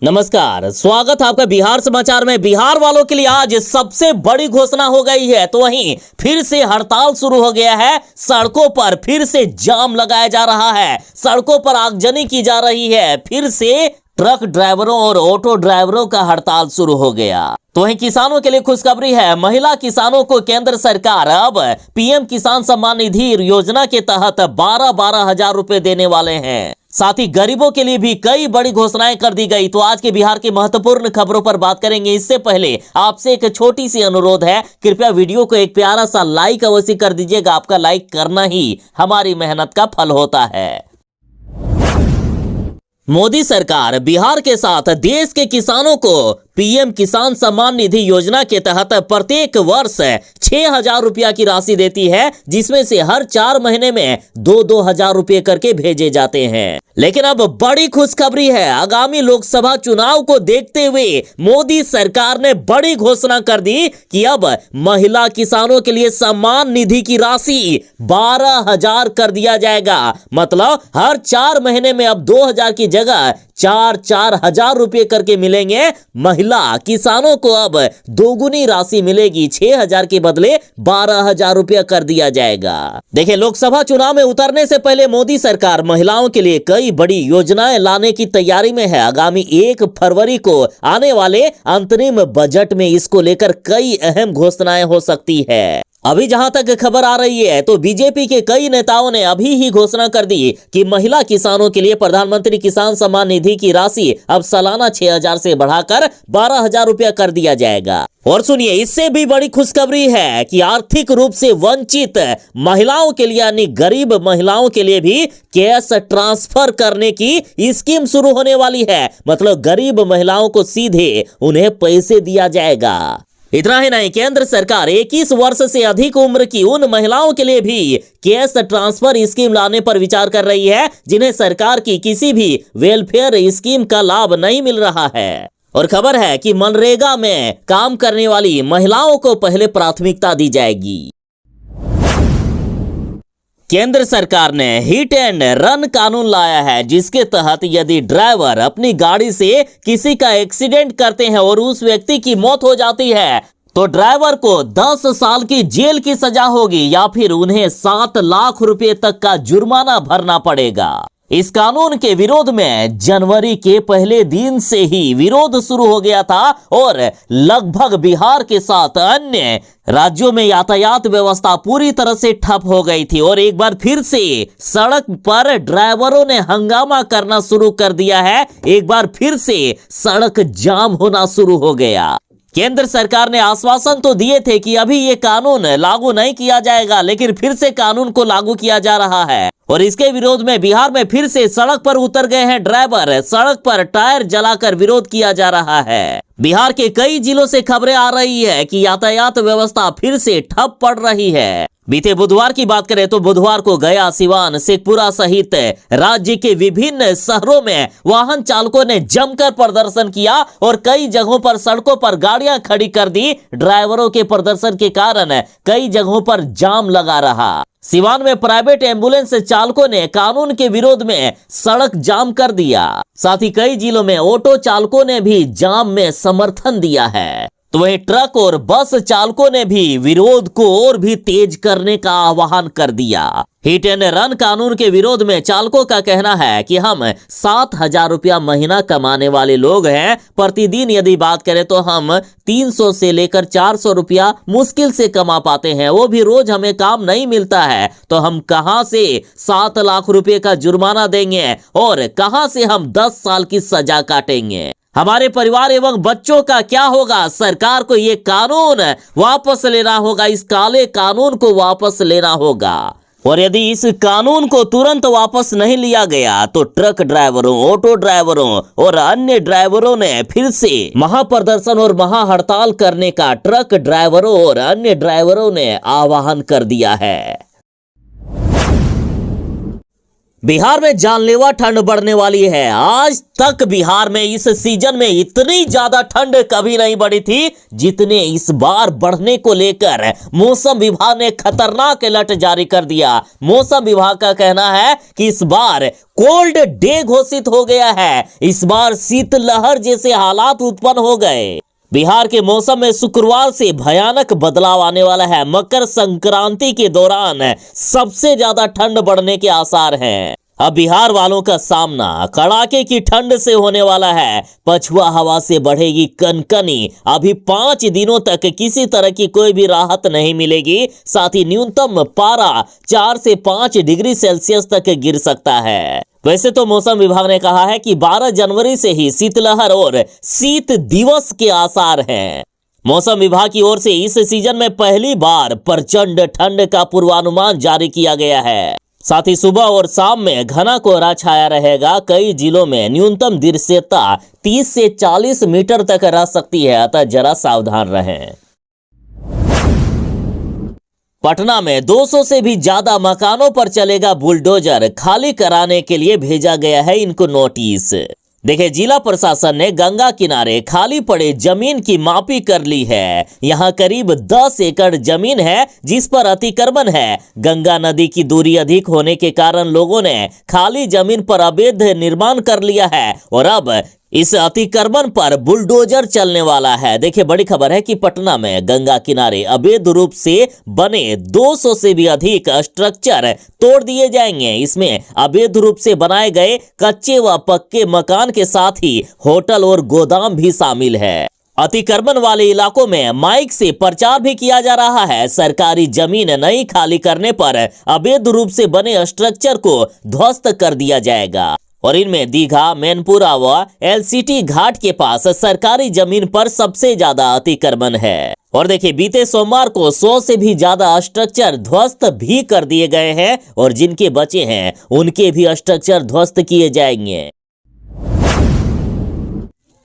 नमस्कार, स्वागत है आपका बिहार समाचार में। बिहार वालों के लिए आज सबसे बड़ी घोषणा हो गई है। तो वहीं फिर से हड़ताल शुरू हो गया है। सड़कों पर फिर से जाम लगाया जा रहा है, सड़कों पर आगजनी की जा रही है। फिर से ट्रक ड्राइवरों और ऑटो ड्राइवरों का हड़ताल शुरू हो गया। तो वहीं किसानों के लिए खुशखबरी है। महिला किसानों को केंद्र सरकार अब पीएम किसान सम्मान निधि योजना के तहत 12-12 हजार रुपए देने वाले हैं। साथ ही गरीबों के लिए भी कई बड़ी घोषणाएं कर दी गई। तो आज के बिहार की महत्वपूर्ण खबरों पर बात करेंगे। इससे पहले आपसे एक छोटी सी अनुरोध है, कृपया वीडियो को एक प्यारा सा लाइक अवश्य कर दीजिएगा। आपका लाइक करना ही हमारी मेहनत का फल होता है। मोदी सरकार बिहार के साथ देश के किसानों को पीएम किसान सम्मान निधि योजना के तहत प्रत्येक वर्ष 6,000 रुपया की राशि देती है, जिसमें से हर 4 महीने में 2-2 हजार रुपये करके भेजे जाते हैं। लेकिन अब बड़ी खुशखबरी है। आगामी लोकसभा चुनाव को देखते हुए मोदी सरकार ने बड़ी घोषणा कर दी कि अब महिला किसानों के लिए सम्मान निधि की राशि 12,000 कर दिया जाएगा। मतलब हर 4 महीने में अब 2,000 की जगह 4-4 हजार रुपये करके मिलेंगे। महिला किसानों को अब दोगुनी राशि मिलेगी। 6,000 के बदले 12,000 रुपया कर दिया जाएगा। देखिए, लोकसभा चुनाव में उतरने से पहले मोदी सरकार महिलाओं के लिए कई बड़ी योजनाएं लाने की तैयारी में है। आगामी 1 फरवरी को आने वाले अंतरिम बजट में इसको लेकर कई अहम घोषणाएं हो सकती है। अभी जहां तक खबर आ रही है तो बीजेपी के कई नेताओं ने अभी ही घोषणा कर दी कि महिला किसानों के लिए प्रधानमंत्री किसान सम्मान निधि की राशि अब सालाना 6,000 से बढ़ाकर 12,000 रुपया कर दिया जाएगा। और सुनिए, इससे भी बड़ी खुशखबरी है कि आर्थिक रूप से वंचित महिलाओं के लिए यानी गरीब महिलाओं के लिए भी कैश ट्रांसफर करने की स्कीम शुरू होने वाली है। मतलब गरीब महिलाओं को सीधे उन्हें पैसे दिया जाएगा। इतना ही नहीं, केंद्र सरकार 21 वर्ष से अधिक उम्र की उन महिलाओं के लिए भी कैश ट्रांसफर स्कीम लाने पर विचार कर रही है, जिन्हें सरकार की किसी भी वेलफेयर स्कीम का लाभ नहीं मिल रहा है। और खबर है कि मनरेगा में काम करने वाली महिलाओं को पहले प्राथमिकता दी जाएगी। केंद्र सरकार ने हिट एंड रन कानून लाया है, जिसके तहत यदि ड्राइवर अपनी गाड़ी से किसी का एक्सीडेंट करते हैं और उस व्यक्ति की मौत हो जाती है तो ड्राइवर को 10 साल की जेल की सजा होगी या फिर उन्हें 7 लाख रुपए तक का जुर्माना भरना पड़ेगा। इस कानून के विरोध में जनवरी के पहले दिन से ही विरोध शुरू हो गया था और लगभग बिहार के साथ अन्य राज्यों में यातायात व्यवस्था पूरी तरह से ठप हो गई थी। और एक बार फिर से सड़क पर ड्राइवरों ने हंगामा करना शुरू कर दिया है। एक बार फिर से सड़क जाम होना शुरू हो गया। केंद्र सरकार ने आश्वासन तो दिए थे कि अभी ये कानून लागू नहीं किया जाएगा, लेकिन फिर से कानून को लागू किया जा रहा है। और इसके विरोध में बिहार में फिर से सड़क पर उतर गए हैं ड्राइवर। सड़क पर टायर जलाकर विरोध किया जा रहा है। बिहार के कई जिलों से खबरें आ रही है कि यातायात व्यवस्था फिर से ठप पड़ रही है। बीते बुधवार की बात करें तो बुधवार को गया, सिवान, शेखपुरा सहित राज्य के विभिन्न शहरों में वाहन चालकों ने जमकर प्रदर्शन किया और कई जगहों पर सड़कों पर गाड़ियां खड़ी कर दी। ड्राइवरों के प्रदर्शन के कारण कई जगहों पर जाम लगा रहा। सिवान में प्राइवेट एम्बुलेंस चालकों ने कानून के विरोध में सड़क जाम कर दिया। साथ ही कई जिलों में ऑटो चालकों ने भी जाम में समर्थन दिया है। तो वहीं ट्रक और बस चालकों ने भी विरोध को और भी तेज करने का आह्वान कर दिया। हिट एंड रन कानून के विरोध में चालकों का कहना है कि हम 7,000 रुपया महीना कमाने वाले लोग हैं। प्रतिदिन यदि बात करें तो हम 300 से लेकर 400 रुपया मुश्किल से कमा पाते हैं, वो भी रोज हमें काम नहीं मिलता है। तो हम कहां से 7 लाख रुपए का जुर्माना देंगे और कहां से हम 10 साल की सजा काटेंगे। हमारे परिवार एवं बच्चों का क्या होगा। सरकार को ये कानून वापस लेना होगा, इस काले कानून को वापस लेना होगा। और यदि इस कानून को तुरंत वापस नहीं लिया गया तो ट्रक ड्राइवरों, ऑटो ड्राइवरों और अन्य ड्राइवरों ने फिर से महाप्रदर्शन और महाहड़ताल करने का ट्रक ड्राइवरों और अन्य ड्राइवरों ने आह्वान कर दिया है। बिहार में जानलेवा ठंड बढ़ने वाली है। आज तक बिहार में इस सीजन में इतनी ज्यादा ठंड कभी नहीं बढ़ी थी जितने इस बार बढ़ने को लेकर मौसम विभाग ने खतरनाक अलर्ट जारी कर दिया। मौसम विभाग का कहना है कि इस बार कोल्ड डे घोषित हो गया है। इस बार शीतलहर जैसे हालात उत्पन्न हो गए। बिहार के मौसम में शुक्रवार से भयानक बदलाव आने वाला है। मकर संक्रांति के दौरान सबसे ज्यादा ठंड बढ़ने के आसार हैं। अब बिहार वालों का सामना कड़ाके की ठंड से होने वाला है। पछुआ हवा से बढ़ेगी कनकनी। अभी 5 दिनों तक किसी तरह की कोई भी राहत नहीं मिलेगी। साथ ही न्यूनतम पारा 4 से 5 डिग्री सेल्सियस तक गिर सकता है। वैसे तो मौसम विभाग ने कहा है कि 12 जनवरी से ही शीतलहर और शीत दिवस के आसार हैं। मौसम विभाग की ओर से इस सीजन में पहली बार प्रचंड ठंड का पूर्वानुमान जारी किया गया है। साथ ही सुबह और शाम में घना कोहरा छाया रहेगा। कई जिलों में न्यूनतम दृश्यता 30 से 40 मीटर तक रह सकती है, अतः जरा सावधान रहें। पटना में 200 से भी ज्यादा मकानों पर चलेगा बुलडोजर। खाली कराने के लिए भेजा गया है इनको नोटिस। देखिए, जिला प्रशासन ने गंगा किनारे खाली पड़े जमीन की मापी कर ली है। यहां करीब 10 एकड़ जमीन है जिस पर अतिक्रमण है। गंगा नदी की दूरी अधिक होने के कारण लोगों ने खाली जमीन पर अवैध निर्माण कर लिया है और अब इस अतिक्रमण पर बुलडोजर चलने वाला है। देखिए, बड़ी खबर है कि पटना में गंगा किनारे अवैध रूप से बने 200 से भी अधिक स्ट्रक्चर तोड़ दिए जाएंगे। इसमें अवैध रूप से बनाए गए कच्चे व पक्के मकान के साथ ही होटल और गोदाम भी शामिल है। अतिक्रमण वाले इलाकों में माइक से प्रचार भी किया जा रहा है। सरकारी जमीन नहीं खाली करने पर अवैध रूप से बने स्ट्रक्चर को ध्वस्त कर दिया जाएगा और इनमें दीघा, मैनपुरा व एलसीटी घाट के पास सरकारी जमीन पर सबसे ज्यादा अतिक्रमण है। और देखिए, बीते सोमवार को 100 से भी ज्यादा स्ट्रक्चर ध्वस्त भी कर दिए गए हैं और जिनके बचे हैं उनके भी स्ट्रक्चर ध्वस्त किए जाएंगे।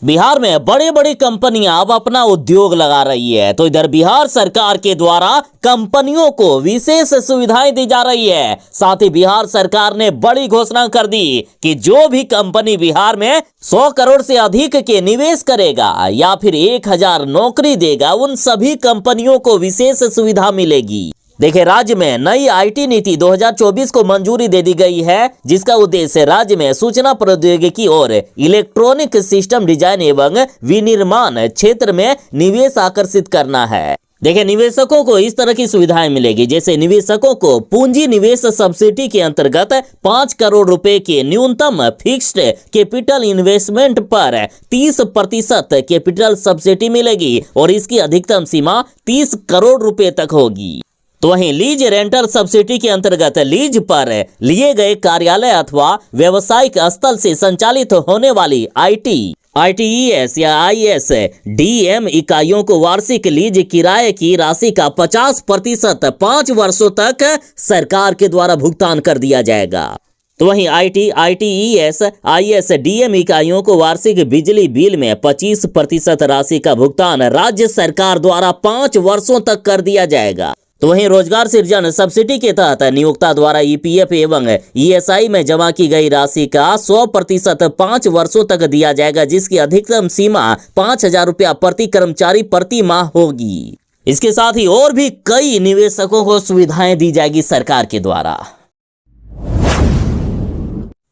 बिहार में बड़ी बड़ी कंपनियां अब अपना उद्योग लगा रही है, तो इधर बिहार सरकार के द्वारा कंपनियों को विशेष सुविधाएं दी जा रही है। साथ ही बिहार सरकार ने बड़ी घोषणा कर दी कि जो भी कंपनी बिहार में 100 करोड़ से अधिक के निवेश करेगा या फिर 1000 नौकरी देगा, उन सभी कंपनियों को विशेष सुविधा मिलेगी। देखिए, राज्य में नई आईटी नीति 2024 को मंजूरी दे दी गई है, जिसका उद्देश्य राज्य में सूचना प्रौद्योगिकी और इलेक्ट्रॉनिक सिस्टम डिजाइन एवं विनिर्माण क्षेत्र में निवेश आकर्षित करना है। देखिए, निवेशकों को इस तरह की सुविधाएं मिलेगी, जैसे निवेशकों को पूंजी निवेश सब्सिडी के अंतर्गत 5 करोड़ रुपए के न्यूनतम फिक्स्ड कैपिटल इन्वेस्टमेंट पर 30% कैपिटल सब्सिडी मिलेगी और इसकी अधिकतम सीमा 30 करोड़ रुपए तक होगी। तो वहीं लीज रेंटल सब्सिडी के अंतर्गत लीज पर लिए गए कार्यालय अथवा व्यावसायिक स्थल से संचालित होने वाली आईटीईएस या आईएसडीएम इकाइयों को वार्षिक लीज किराए की राशि का 50% 5 वर्षों तक सरकार के द्वारा भुगतान कर दिया जाएगा। तो वहीं आईटीईएस आईएसडीएम इकाइयों को वार्षिक बिजली बिल में 25% राशि का भुगतान राज्य सरकार द्वारा 5 वर्षों तक कर दिया जाएगा। तो वहीं रोजगार सृजन सब्सिडी के तहत नियोक्ता द्वारा ईपीएफ एवं ईएसआई में जमा की गई राशि का 100% 5 वर्षों तक दिया जाएगा, जिसकी अधिकतम सीमा 5000 रुपया प्रति कर्मचारी प्रति माह होगी। इसके साथ ही और भी कई निवेशकों को सुविधाएं दी जाएगी सरकार के द्वारा।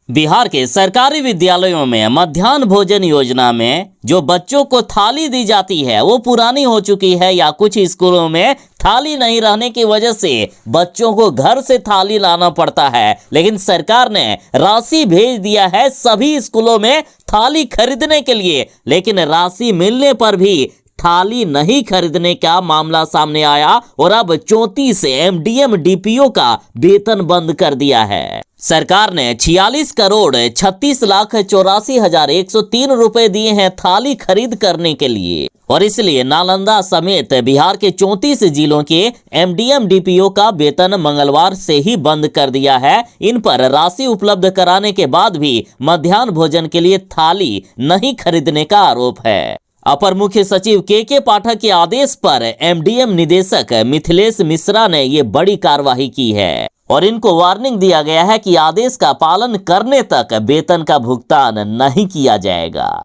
बिहार के सरकारी विद्यालयों में मध्याह्न भोजन योजना में जो बच्चों को थाली दी जाती है वो पुरानी हो चुकी है, या कुछ स्कूलों में थाली नहीं रहने की वजह से बच्चों को घर से थाली लाना पड़ता है। लेकिन सरकार ने राशि भेज दिया है सभी स्कूलों में थाली खरीदने के लिए, लेकिन राशि मिलने पर भी थाली नहीं खरीदने का मामला सामने आया और अब 34 एमडीएम डीपीओ का वेतन बंद कर दिया है। सरकार ने 46 करोड़ 36,84,103 रुपए दिए हैं थाली खरीद करने के लिए और इसलिए नालंदा समेत बिहार के 34 जिलों के एमडीएम डीपीओ का वेतन मंगलवार से ही बंद कर दिया है। इन पर राशि उपलब्ध कराने के बाद भी मध्याह्न भोजन के लिए थाली नहीं खरीदने का आरोप है। अपर मुख्य सचिव के पाठक के आदेश पर एमडीएम निदेशक मिथिलेश मिश्रा ने ये बड़ी कार्रवाई की है। और इनको वार्निंग दिया गया है कि आदेश का पालन करने तक वेतन का भुगतान नहीं किया जाएगा।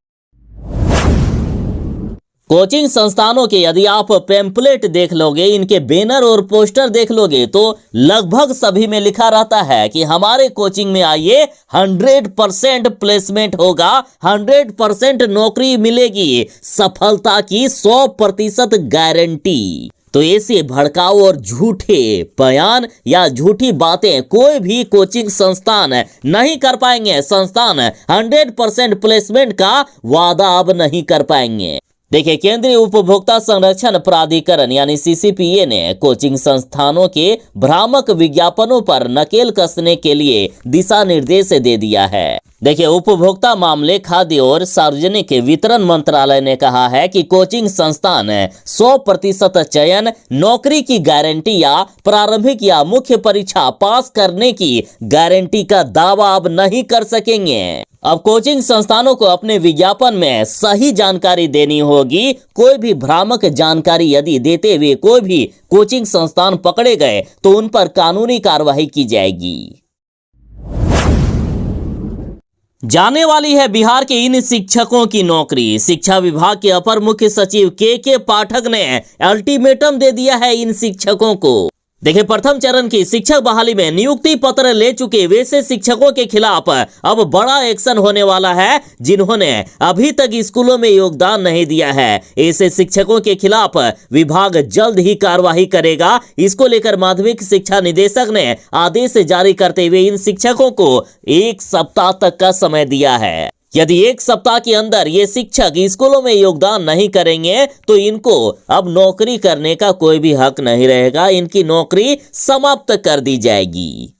कोचिंग संस्थानों के यदि आप पैम्पलेट देख लोगे, इनके बैनर और पोस्टर देख लोगे, तो लगभग सभी में लिखा रहता है कि हमारे कोचिंग में आइए, 100% प्लेसमेंट होगा, 100% नौकरी मिलेगी, सफलता की 100% गारंटी। तो ऐसे भड़काऊ और झूठे बयान या झूठी बातें कोई भी कोचिंग संस्थान नहीं कर पाएंगे। संस्थान 100% प्लेसमेंट का वादा अब नहीं कर पाएंगे। देखिए, केंद्रीय उपभोक्ता संरक्षण प्राधिकरण यानी सीसीपीए ने कोचिंग संस्थानों के भ्रामक विज्ञापनों पर नकेल कसने के लिए दिशा निर्देश दे दिया है। देखिए, उपभोक्ता मामले, खाद्य और सार्वजनिक वितरण मंत्रालय ने कहा है कि कोचिंग संस्थान 100% चयन, नौकरी की गारंटी या प्रारंभिक या मुख्य परीक्षा पास करने की गारंटी का दावा अब नहीं कर सकेंगे। अब कोचिंग संस्थानों को अपने विज्ञापन में सही जानकारी देनी होगी। कोई भी भ्रामक जानकारी यदि देते हुए कोई भी कोचिंग संस्थान पकड़े गए तो उन पर कानूनी कार्रवाई की जाएगी। जाने वाली है बिहार के इन शिक्षकों की नौकरी। शिक्षा विभाग के अपर मुख्य सचिव के पाठक ने अल्टीमेटम दे दिया है इन शिक्षकों को। देखिए, प्रथम चरण की शिक्षक बहाली में नियुक्ति पत्र ले चुके वैसे शिक्षकों के खिलाफ अब बड़ा एक्शन होने वाला है जिन्होंने अभी तक स्कूलों में योगदान नहीं दिया है। ऐसे शिक्षकों के खिलाफ विभाग जल्द ही कार्रवाई करेगा। इसको लेकर माध्यमिक शिक्षा निदेशक ने आदेश जारी करते हुए इन शिक्षकों को 1 सप्ताह तक का समय दिया है। यदि 1 सप्ताह के अंदर ये शिक्षक स्कूलों में योगदान नहीं करेंगे तो इनको अब नौकरी करने का कोई भी हक नहीं रहेगा। इनकी नौकरी समाप्त कर दी जाएगी।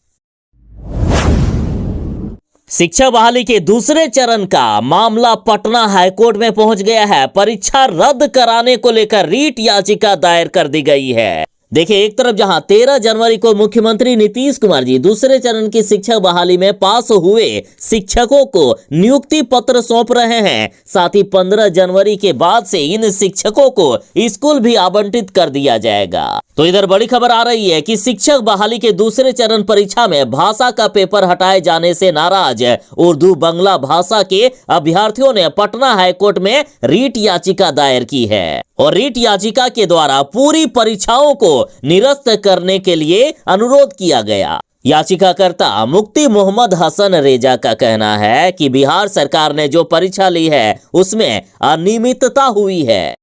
शिक्षा बहाली के दूसरे चरण का मामला पटना हाईकोर्ट में पहुंच गया है। परीक्षा रद्द कराने को लेकर रीट याचिका दायर कर दी गई है। देखिए, एक तरफ जहां 13 जनवरी को मुख्यमंत्री नीतीश कुमार जी दूसरे चरण की शिक्षक बहाली में पास हुए शिक्षकों को नियुक्ति पत्र सौंप रहे हैं, साथ ही 15 जनवरी के बाद से इन शिक्षकों को स्कूल भी आवंटित कर दिया जाएगा। तो इधर बड़ी खबर आ रही है कि शिक्षक बहाली के दूसरे चरण परीक्षा में भाषा का पेपर हटाए जाने से नाराज उर्दू बंगला भाषा के अभ्यर्थियों ने पटना हाईकोर्ट में रीट याचिका दायर की है और रीट याचिका के द्वारा पूरी परीक्षाओं को निरस्त करने के लिए अनुरोध किया गया। याचिकाकर्ता मुफ्ती मोहम्मद हसन रेजा का कहना है कि बिहार सरकार ने जो परीक्षा ली है उसमें अनियमितता हुई है।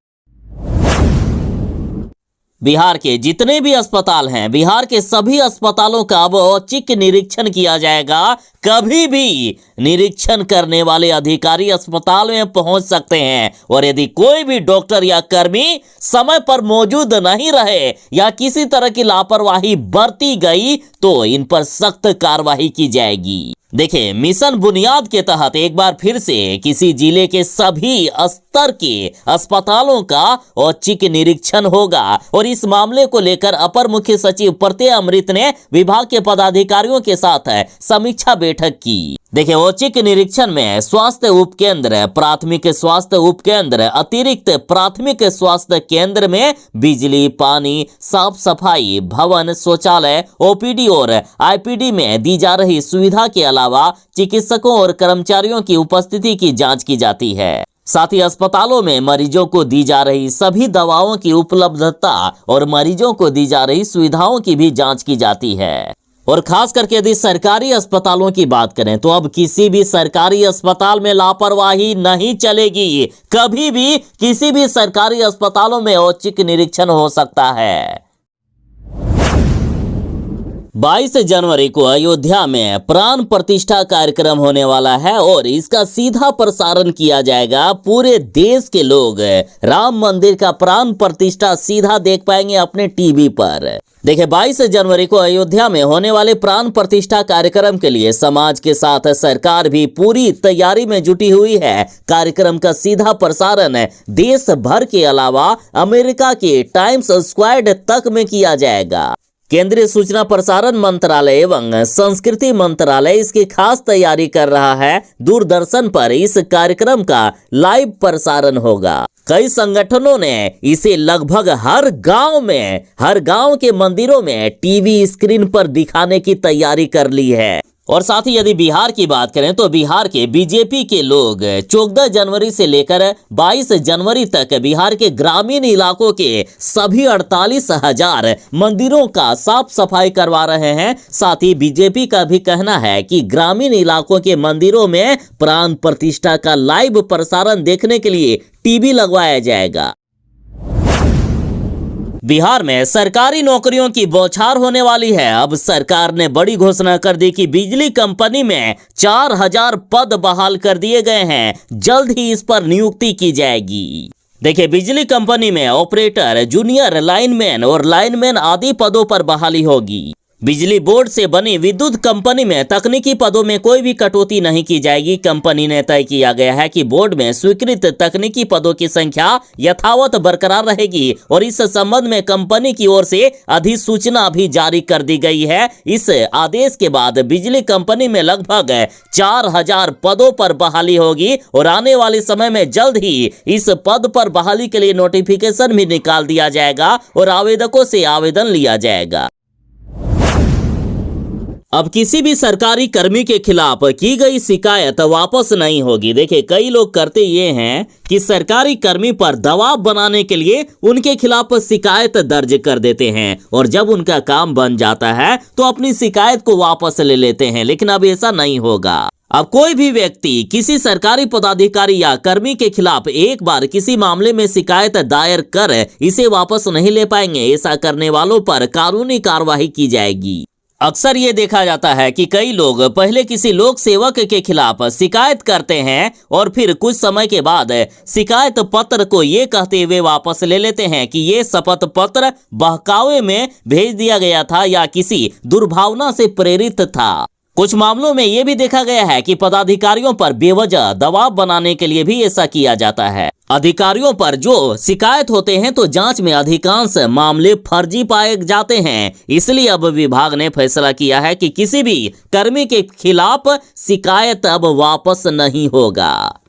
बिहार के जितने भी अस्पताल हैं, बिहार के सभी अस्पतालों का अब औचक निरीक्षण किया जाएगा। कभी भी निरीक्षण करने वाले अधिकारी अस्पताल में पहुंच सकते हैं और यदि कोई भी डॉक्टर या कर्मी समय पर मौजूद नहीं रहे या किसी तरह की लापरवाही बरती गई तो इन पर सख्त कार्रवाई की जाएगी। देखिए, मिशन बुनियाद के तहत एक बार फिर से किसी जिले के सभी स्तर के अस्पतालों का औचक निरीक्षण होगा और इस मामले को लेकर अपर मुख्य सचिव प्रत्यय अमृत ने विभाग के पदाधिकारियों के साथ समीक्षा बैठक की। देखिए, औचक निरीक्षण में स्वास्थ्य उपकेंद्र, प्राथमिक स्वास्थ्य उपकेंद्र, अतिरिक्त प्राथमिक स्वास्थ्य केंद्र में बिजली, पानी, साफ सफाई, भवन, शौचालय, ओपीडी और आईपीडी में दी जा रही सुविधा के अलावा चिकित्सकों और कर्मचारियों की उपस्थिति की जांच की जाती है। साथ ही अस्पतालों में मरीजों को दी जा रही सभी दवाओं की उपलब्धता और मरीजों को दी जा रही सुविधाओं की भी जांच की जाती है। और खास करके यदि सरकारी अस्पतालों की बात करें तो अब किसी भी सरकारी अस्पताल में लापरवाही नहीं चलेगी। कभी भी किसी भी सरकारी अस्पतालों में औचक निरीक्षण हो सकता है। 22 जनवरी को अयोध्या में प्राण प्रतिष्ठा कार्यक्रम होने वाला है और इसका सीधा प्रसारण किया जाएगा। पूरे देश के लोग राम मंदिर का प्राण प्रतिष्ठा सीधा देख पाएंगे अपने टीवी पर। देखिए, 22 जनवरी को अयोध्या में होने वाले प्राण प्रतिष्ठा कार्यक्रम के लिए समाज के साथ सरकार भी पूरी तैयारी में जुटी हुई है। कार्यक्रम का सीधा प्रसारण देश भर के अलावा अमेरिका के टाइम्स स्क्वायर तक में किया जाएगा। केंद्रीय सूचना प्रसारण मंत्रालय एवं संस्कृति मंत्रालय इसकी खास तैयारी कर रहा है। दूरदर्शन पर इस कार्यक्रम का लाइव प्रसारण होगा। कई संगठनों ने इसे लगभग हर गांव के मंदिरों में टीवी स्क्रीन पर दिखाने की तैयारी कर ली है। और साथ ही यदि बिहार की बात करें तो बिहार के बीजेपी के लोग 14 जनवरी से लेकर 22 जनवरी तक बिहार के ग्रामीण इलाकों के सभी 48,000 मंदिरों का साफ सफाई करवा रहे हैं। साथ ही बीजेपी का भी कहना है कि ग्रामीण इलाकों के मंदिरों में प्राण प्रतिष्ठा का लाइव प्रसारण देखने के लिए टीवी लगवाया जाएगा। बिहार में सरकारी नौकरियों की बौछार होने वाली है। अब सरकार ने बड़ी घोषणा कर दी कि बिजली कंपनी में 4,000 पद बहाल कर दिए गए हैं। जल्द ही इस पर नियुक्ति की जाएगी। देखिए, बिजली कंपनी में ऑपरेटर, जूनियर लाइनमैन और लाइनमैन आदि पदों पर बहाली होगी। बिजली बोर्ड से बनी विद्युत कंपनी में तकनीकी पदों में कोई भी कटौती नहीं की जाएगी। कंपनी ने तय किया गया है कि बोर्ड में स्वीकृत तकनीकी पदों की संख्या यथावत बरकरार रहेगी और इस संबंध में कंपनी की ओर से अधिसूचना भी जारी कर दी गई है। इस आदेश के बाद बिजली कंपनी में लगभग 4,000 पदों पर बहाली होगी और आने वाले समय में जल्द ही इस पद पर बहाली के लिए नोटिफिकेशन भी निकाल दिया जाएगा और आवेदकों से आवेदन लिया जाएगा। अब किसी भी सरकारी कर्मी के खिलाफ की गई शिकायत वापस नहीं होगी। देखिए, कई लोग करते ये हैं कि सरकारी कर्मी पर दबाव बनाने के लिए उनके खिलाफ शिकायत दर्ज कर देते हैं और जब उनका काम बन जाता है तो अपनी शिकायत को वापस ले लेते हैं। लेकिन अब ऐसा नहीं होगा। अब कोई भी व्यक्ति किसी सरकारी पदाधिकारी या कर्मी के खिलाफ एक बार किसी मामले में शिकायत दायर कर इसे वापस नहीं ले पाएंगे। ऐसा करने वालों पर कानूनी कार्रवाई की जाएगी। अक्सर ये देखा जाता है कि कई लोग पहले किसी लोक सेवक के खिलाफ शिकायत करते हैं और फिर कुछ समय के बाद शिकायत पत्र को ये कहते हुए वापस ले लेते हैं कि ये शपथ पत्र बहकावे में भेज दिया गया था या किसी दुर्भावना से प्रेरित था। कुछ मामलों में यह भी देखा गया है कि पदाधिकारियों पर बेवजह दबाव बनाने के लिए भी ऐसा किया जाता है। अधिकारियों पर जो शिकायत होते हैं तो जांच में अधिकांश मामले फर्जी पाए जाते हैं। इसलिए अब विभाग ने फैसला किया है कि किसी भी कर्मी के खिलाफ शिकायत अब वापस नहीं होगा।